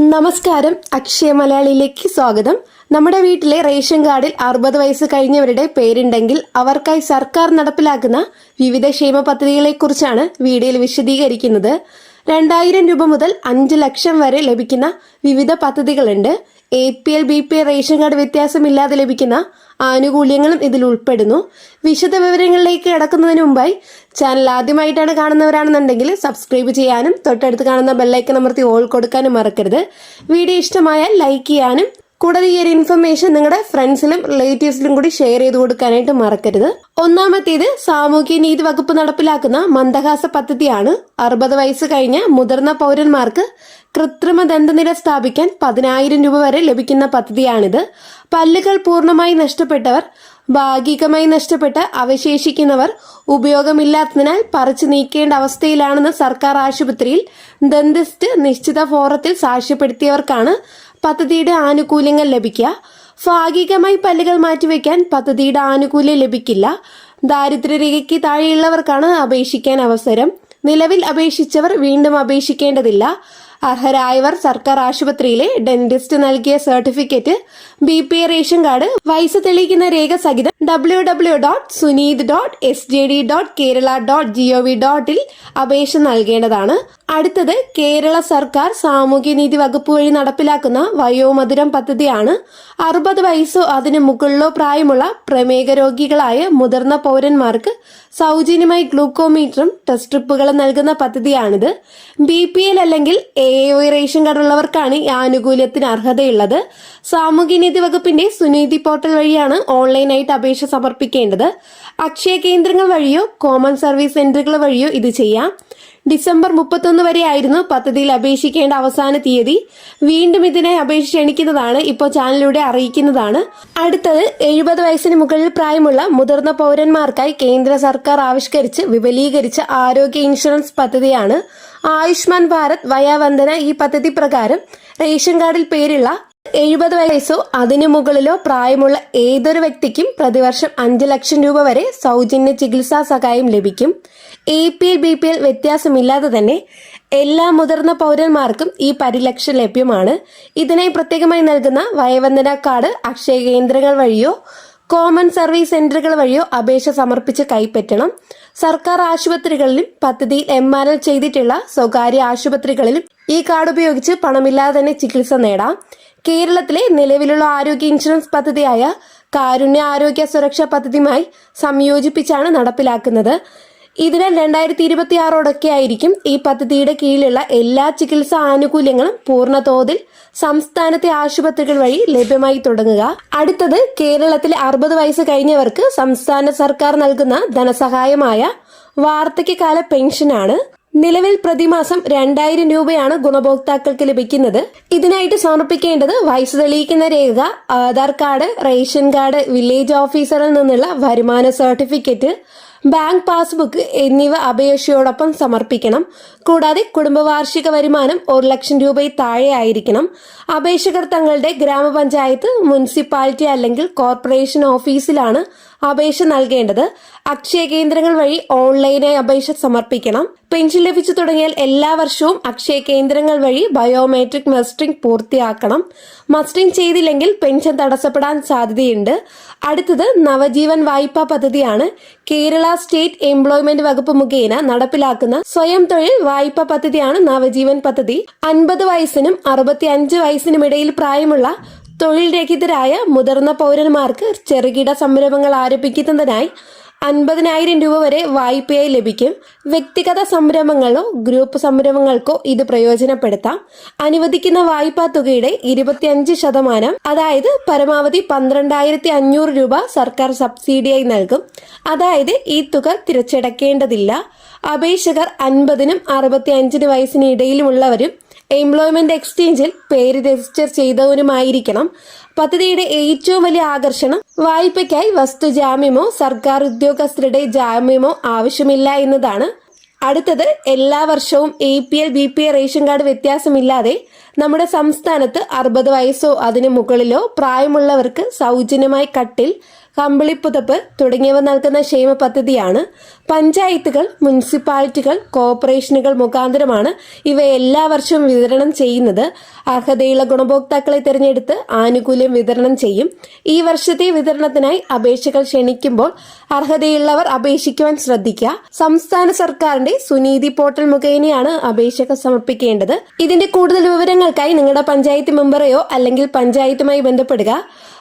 നമസ്കാരം, അക്ഷയ മലയാളിയിലേക്ക് സ്വാഗതം. നമ്മുടെ വീട്ടിലെ റേഷൻ കാർഡിൽ 60 വയസ്സ് കഴിഞ്ഞവരുടെ പേരുണ്ടെങ്കിൽ അവർക്കായി സർക്കാർ നടപ്പിലാക്കുന്ന വിവിധ ക്ഷേമ പദ്ധതികളെക്കുറിച്ചാണ് വീഡിയോയിൽ വിശദീകരിക്കുന്നത്. 2000 രൂപ മുതൽ 5 ലക്ഷം വരെ ലഭിക്കുന്ന വിവിധ പദ്ധതികളുണ്ട്. APL BPL റേഷൻ കാർഡ് വ്യത്യാസമില്ലാതെ ലഭിക്കുന്ന ആനുകൂല്യങ്ങളും ഇതിൽ ഉൾപ്പെടുന്നു. വിശദ വിവരങ്ങളിലേക്ക് കടക്കുന്നതിന് മുമ്പായി ചാനൽ ആദ്യമായിട്ടാണ് കാണുന്നവരാണെന്നുണ്ടെങ്കിൽ സബ്സ്ക്രൈബ് ചെയ്യാനും തൊട്ടടുത്ത് കാണുന്ന ബെല്ലൈക്കൺ അമർത്തി ഓൾ കൊടുക്കാനും മറക്കരുത്. വീഡിയോ ഇഷ്ടമായാൽ ലൈക്ക് ചെയ്യാനും കൂടാതെ ഈ ഒരു ഇൻഫർമേഷൻ നിങ്ങളുടെ ഫ്രണ്ട്സിലും റിലേറ്റീവ്സിലും കൂടി ഷെയർ ചെയ്ത് കൊടുക്കാനായിട്ട് മറക്കരുത്. ഒന്നാമത്തേത് സാമൂഹ്യ നീതി വകുപ്പ് നടപ്പിലാക്കുന്ന മന്ദഹാസ പദ്ധതിയാണ്. 60 വയസ്സ് കഴിഞ്ഞ മുതിർന്ന പൗരന്മാർക്ക് കൃത്രിമ ദന്തനിര സ്ഥാപിക്കാൻ 10,000 രൂപ വരെ ലഭിക്കുന്ന പദ്ധതിയാണിത്. പല്ലുകൾ പൂർണ്ണമായി നഷ്ടപ്പെട്ടവർ, ഭാഗികമായി നഷ്ടപ്പെട്ട അവശേഷിക്കുന്നവർ, ഉപയോഗമില്ലാത്തതിനാൽ പറിച്ചു നീക്കേണ്ട അവസ്ഥയിലാണെന്ന് സർക്കാർ ആശുപത്രിയിൽ ദന്തിസ്റ്റ് നിശ്ചിത ഫോറത്തിൽ സാക്ഷ്യപ്പെടുത്തിയവർക്കാണ് പദ്ധതിയുടെ ആനുകൂല്യങ്ങൾ ലഭിക്കുക. ഭാഗികമായി പല്ലുകൾ മാറ്റിവെക്കാൻ പദ്ധതിയുടെ ആനുകൂല്യം ലഭിക്കില്ല. ദാരിദ്ര്യരേഖയ്ക്ക് താഴെയുള്ളവർക്കാണ് അപേക്ഷിക്കാൻ അവസരം. നിലവിൽ അപേക്ഷിച്ചവർ വീണ്ടും അപേക്ഷിക്കേണ്ടതില്ല. അർഹരായവർ സർക്കാർ ആശുപത്രിയിലെ ഡെന്റിസ്റ്റ് നൽകിയ സർട്ടിഫിക്കറ്റ്, BPL റേഷൻ കാർഡ്, വയസ്സ് തെളിയിക്കുന്ന രേഖ സഹിതം www.sunid.sjd.kerala.gov.in അപേക്ഷ നൽകേണ്ടതാണ്. അടുത്തത് കേരള സർക്കാർ സാമൂഹ്യനീതി വകുപ്പ് വഴി നടപ്പിലാക്കുന്ന വയോമധുരം പദ്ധതിയാണ്. 60 വയസ്സോ അതിനു മുകളിലോ പ്രായമുള്ള പ്രമേഹ രോഗികളായ മുതിർന്ന പൗരന്മാർക്ക് സൗജന്യമായി ഗ്ലൂക്കോമീറ്ററും ടെസ്റ്റ് സ്ട്രിപ്പുകളും നൽകുന്ന പദ്ധതിയാണിത്. BPL അല്ലെങ്കിൽ AOI റേഷൻ കാർഡ് ഉള്ളവർക്കാണ് ഈ ആനുകൂല്യത്തിന് അർഹതയുള്ളത്. സാമൂഹ്യനീതി വകുപ്പിന്റെ സുനീതി പോർട്ടൽ വഴിയാണ് ഓൺലൈനായിട്ട് അപേക്ഷ സമർപ്പിക്കേണ്ടത്. അക്ഷയ കേന്ദ്രങ്ങൾ വഴിയോ കോമൺ സർവീസ് സെന്ററുകൾ വഴിയോ ഇത് ചെയ്യാം. ഡിസംബർ 31 വരെ ആയിരുന്നു പദ്ധതിയിൽ അപേക്ഷിക്കേണ്ട അവസാന തീയതി. വീണ്ടും ഇതിനായി അപേക്ഷ ക്ഷണിക്കുന്നതാണ്, ഇപ്പോൾ ചാനലിലൂടെ അറിയിക്കുന്നതാണ്. അടുത്തത് 70 വയസ്സിന് മുകളിൽ പ്രായമുള്ള മുതിർന്ന പൗരന്മാർക്കായി കേന്ദ്ര സർക്കാർ ആവിഷ്കരിച്ച് വിപുലീകരിച്ച ആരോഗ്യ ഇൻഷുറൻസ് പദ്ധതിയാണ്. ആയുഷ്മാൻ ഭാരത് വയാവന്ദന ഈ പദ്ധതി പ്രകാരം റേഷൻ കാർഡിൽ പേരുള്ള 70 വയസ്സോ അതിനു മുകളിലോ പ്രായമുള്ള ഏതൊരു വ്യക്തിക്കും പ്രതിവർഷം 5 ലക്ഷം രൂപ വരെ സൗജന്യ ചികിത്സാ സഹായം ലഭിക്കും. APL BPL വ്യത്യാസമില്ലാതെ തന്നെ എല്ലാ മുതിർന്ന പൗരന്മാർക്കും ഈ പരിരക്ഷ ലഭ്യമാണ്. ഇതിനായി പ്രത്യേകമായി നൽകുന്ന വയോവന്ദന കാർഡ് അക്ഷയ കേന്ദ്രങ്ങൾ വഴിയോ കോമൺ സർവീസ് സെന്ററുകൾ വഴിയോ അപേക്ഷ സമർപ്പിച്ച് കൈപ്പറ്റണം. സർക്കാർ ആശുപത്രികളിലും പദ്ധതിയിൽ MRL ചെയ്തിട്ടുള്ള സ്വകാര്യ ആശുപത്രികളിലും ഈ കാർഡ് ഉപയോഗിച്ച് പണമില്ലാതെ തന്നെ ചികിത്സ നേടാം. കേരളത്തിലെ നിലവിലുള്ള ആരോഗ്യ ഇൻഷുറൻസ് പദ്ധതിയായ കാരുണ്യ ആരോഗ്യ സുരക്ഷാ പദ്ധതിയുമായി സംയോജിപ്പിച്ചാണ് നടപ്പിലാക്കുന്നത്. ഇതിനാൽ 2026 ആയിരിക്കും ഈ പദ്ധതിയുടെ കീഴിലുള്ള എല്ലാ ചികിത്സാ ആനുകൂല്യങ്ങളും പൂർണ്ണ തോതിൽ സംസ്ഥാനത്തെ ആശുപത്രികൾ വഴി ലഭ്യമായി തുടങ്ങുക. അടുത്തത് കേരളത്തിലെ 60 വയസ്സ് കഴിഞ്ഞവർക്ക് സംസ്ഥാന സർക്കാർ നൽകുന്ന ധനസഹായമായ വാർദ്ധക്യകാല പെൻഷനാണ്. നിലവിൽ പ്രതിമാസം 2000 രൂപയാണ് ഗുണഭോക്താക്കൾക്ക് ലഭിക്കുന്നത്. ഇതിനായിട്ട് സമർപ്പിക്കേണ്ടത് വയസ്സ് തെളിയിക്കുന്ന രേഖ, Aadhaar card, ration card, village ഓഫീസറിൽ നിന്നുള്ള വരുമാന സർട്ടിഫിക്കറ്റ്, ബാങ്ക് പാസ്ബുക്ക് എന്നിവ അപേക്ഷയോടൊപ്പം സമർപ്പിക്കണം. കൂടാതെ കുടുംബവാർഷിക വരുമാനം 1 ലക്ഷം രൂപയിൽ താഴെ ആയിരിക്കണം. അപേക്ഷകർ തങ്ങളുടെ ഗ്രാമപഞ്ചായത്ത്, മുനിസിപ്പാലിറ്റി അല്ലെങ്കിൽ കോർപ്പറേഷൻ ഓഫീസിലാണ് അപേക്ഷ നൽകേണ്ടത്. അക്ഷയ കേന്ദ്രങ്ങൾ വഴി ഓൺലൈനായി അപേക്ഷ സമർപ്പിക്കണം. പെൻഷൻ ലഭിച്ചു തുടങ്ങിയാൽ എല്ലാ വർഷവും അക്ഷയ കേന്ദ്രങ്ങൾ വഴി ബയോമെട്രിക് മസ്റ്ററിംഗ് പൂർത്തിയാക്കണം. മസ്റ്ററിംഗ് ചെയ്തില്ലെങ്കിൽ പെൻഷൻ തടസ്സപ്പെടാൻ സാധ്യതയുണ്ട്. അടുത്തത് നവജീവൻ വായ്പാ പദ്ധതിയാണ്. കേരള സ്റ്റേറ്റ് എംപ്ലോയ്മെന്റ് വകുപ്പ് മുഖേന നടപ്പിലാക്കുന്ന സ്വയം തൊഴിൽ വായ്പാ പദ്ധതിയാണ് നവജീവൻ പദ്ധതി. 50 വയസ്സിനും 65 വയസ്സിനും ഇടയിൽ പ്രായമുള്ള തൊഴിൽ രഹിതരായ മുതിർന്ന പൗരന്മാർക്ക് ചെറുകിട സംരംഭങ്ങൾ ആരംഭിക്കുന്നതിനായി 50,000 രൂപ വരെ വായ്പയായി ലഭിക്കും. വ്യക്തിഗത സംരംഭങ്ങളോ ഗ്രൂപ്പ് സംരംഭങ്ങൾക്കോ ഇത് പ്രയോജനപ്പെടുത്താം. അനുവദിക്കുന്ന വായ്പാ തുകയുടെ 25%, അതായത് പരമാവധി 12,500 രൂപ സർക്കാർ സബ്സിഡിയായി നൽകും. അതായത് ഈ തുക തിരിച്ചടയ്ക്കേണ്ടതില്ല. അപേക്ഷകർ 50നും 65 വയസ്സിന് ഇടയിലുമുള്ളവരും എംപ്ലോയ്മെന്റ് എക്സ്ചേഞ്ചിൽ പേര് രജിസ്റ്റർ ചെയ്തവരുമായിരിക്കണം. പദ്ധതിയുടെ ഏറ്റവും വലിയ ആകർഷണം വായ്പയ്ക്കായി വസ്തുജാമ്യമോ സർക്കാർ ഉദ്യോഗസ്ഥരുടെ ജാമ്യമോ ആവശ്യമില്ല എന്നതാണ്. അടുത്തത് എല്ലാ വർഷവും APL BPL റേഷൻ കാർഡ് വ്യത്യാസമില്ലാതെ നമ്മുടെ സംസ്ഥാനത്ത് 60 വയസ്സോ അതിനു മുകളിലോ പ്രായമുള്ളവർക്ക് സൗജന്യമായി കട്ടിൽ, കമ്പിളിപ്പുതപ്പ് തുടങ്ങിയവ നൽകുന്ന ക്ഷേമ പദ്ധതിയാണ്. പഞ്ചായത്തുകൾ, മുനിസിപ്പാലിറ്റികൾ, കോർപ്പറേഷനുകൾ മുഖാന്തരമാണ് ഇവ എല്ലാ വർഷവും വിതരണം ചെയ്യുന്നത്. അർഹതയുള്ള ഗുണഭോക്താക്കളെ തിരഞ്ഞെടുത്ത് ആനുകൂല്യം വിതരണം ചെയ്യും. ഈ വർഷത്തെ വിതരണത്തിനായി അപേക്ഷകൾ ക്ഷണിക്കുമ്പോൾ അർഹതയുള്ളവർ അപേക്ഷിക്കുവാൻ ശ്രദ്ധിക്കുക. സംസ്ഥാന സർക്കാരിന്റെ സുനീതി പോർട്ടൽ മുഖേനയാണ് അപേക്ഷകൾ സമർപ്പിക്കേണ്ടത്. ഇതിന്റെ കൂടുതൽ വിവരങ്ങൾക്കായി നിങ്ങളുടെ പഞ്ചായത്ത് മെമ്പറെയോ അല്ലെങ്കിൽ പഞ്ചായത്തുമായി ബന്ധപ്പെടുക.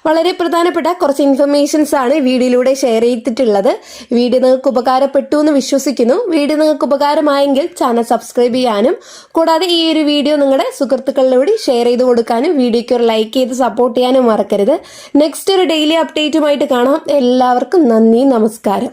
വളരെ പ്രധാനപ്പെട്ട കുറച്ച് ഇൻഫർമേഷൻസ് ആണ് വീഡിയോയിലൂടെ ഷെയർ ചെയ്തിട്ടുള്ളത്. വീഡിയോ നിങ്ങൾക്ക് ഉപകാരപ്പെട്ടു എന്ന് വിശ്വസിക്കുന്നു. വീഡിയോ നിങ്ങൾക്ക് ഉപകാരമായെങ്കിൽ ചാനൽ സബ്സ്ക്രൈബ് ചെയ്യാനും കൂടാതെ ഈ ഒരു വീഡിയോ നിങ്ങളുടെ സുഹൃത്തുക്കളിലൂടെ ഷെയർ ചെയ്ത് കൊടുക്കാനും വീഡിയോയ്ക്ക് ഒരു ലൈക്ക് ചെയ്ത് സപ്പോർട്ട് ചെയ്യാനും മറക്കരുത്. നെക്സ്റ്റ് ഒരു ഡെയിലി അപ്ഡേറ്റുമായിട്ട് കാണാം. എല്ലാവർക്കും നന്ദി, നമസ്കാരം.